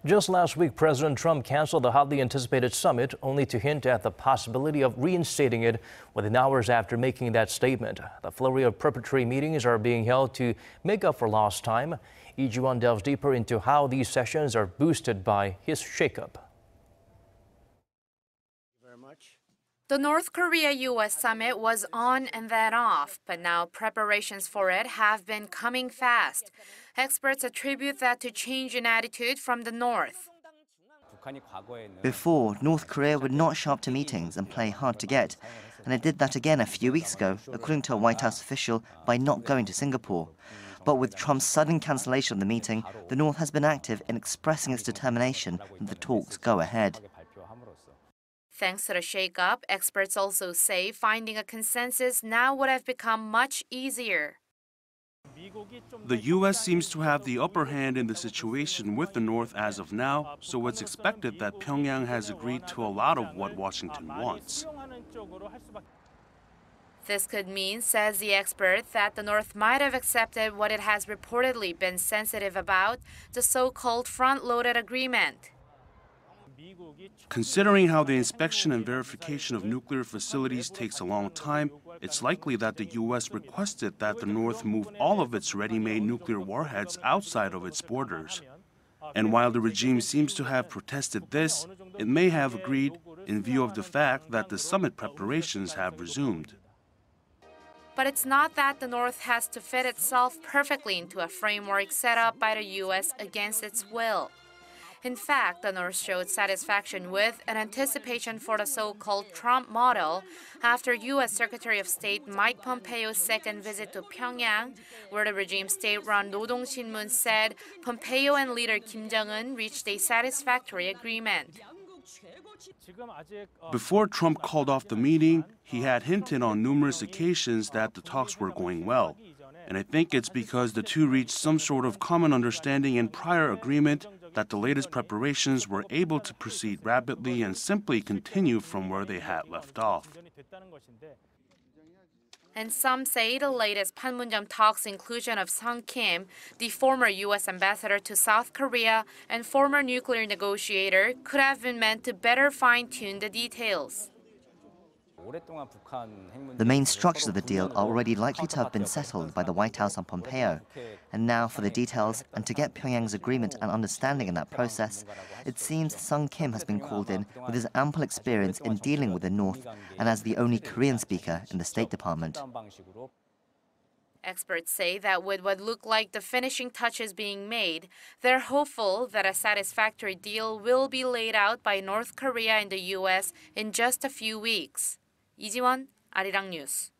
Just last week, President Trump canceled the hotly anticipated summit, only to hint at the possibility of reinstating it within hours after making that statement. The flurry of preparatory meetings are being held to make up for lost time. Lee Ji-won delves deeper into how these sessions are boosted by his shakeup. The North Korea-U.S. summit was on and then off, but now preparations for it have been coming fast. Experts attribute that to change in attitude from the North. Before, North Korea would not show up to meetings and play hard to get, and it did that again a few weeks ago, according to a White House official, by not going to Singapore. But with Trump's sudden cancellation of the meeting, the North has been active in expressing its determination that the talks go ahead. Thanks to the shakeup, experts also say finding a consensus now would have become much easier. The U.S. seems to have the upper hand in the situation with the North as of now, so it's expected that Pyongyang has agreed to a lot of what Washington wants. This could mean, says the expert, that the North might have accepted what it has reportedly been sensitive about, the so-called front-loaded agreement. Considering how the inspection and verification of nuclear facilities takes a long time, it's likely that the U.S. requested that the North move all of its ready-made nuclear warheads outside of its borders. And while the regime seems to have protested this, it may have agreed in view of the fact that the summit preparations have resumed. But it's not that the North has to fit itself perfectly into a framework set up by the U.S. against its will. In fact, the North showed satisfaction with and anticipation for the so-called Trump model after U.S. Secretary of State Mike Pompeo's second visit to Pyongyang, where the regime state-run Rodong Sinmun said Pompeo and leader Kim Jong-un reached a satisfactory agreement. Before Trump called off the meeting, he had hinted on numerous occasions that the talks were going well. And I think it's because the two reached some sort of common understanding and prior agreement that the latest preparations were able to proceed rapidly and simply continue from where they had left off. And some say the latest Panmunjom talks' inclusion of Sung Kim, the former U.S. ambassador to South Korea and former nuclear negotiator, could have been meant to better fine-tune the details. The main structures of the deal are already likely to have been settled by the White House and Pompeo. And now for the details, and to get Pyongyang's agreement and understanding in that process, it seems Sung Kim has been called in with his ample experience in dealing with the North and as the only Korean speaker in the State Department. Experts say that with what look like the finishing touches being made, they're hopeful that a satisfactory deal will be laid out by North Korea and the U.S. in just a few weeks. Lee Ji-won, Arirang News.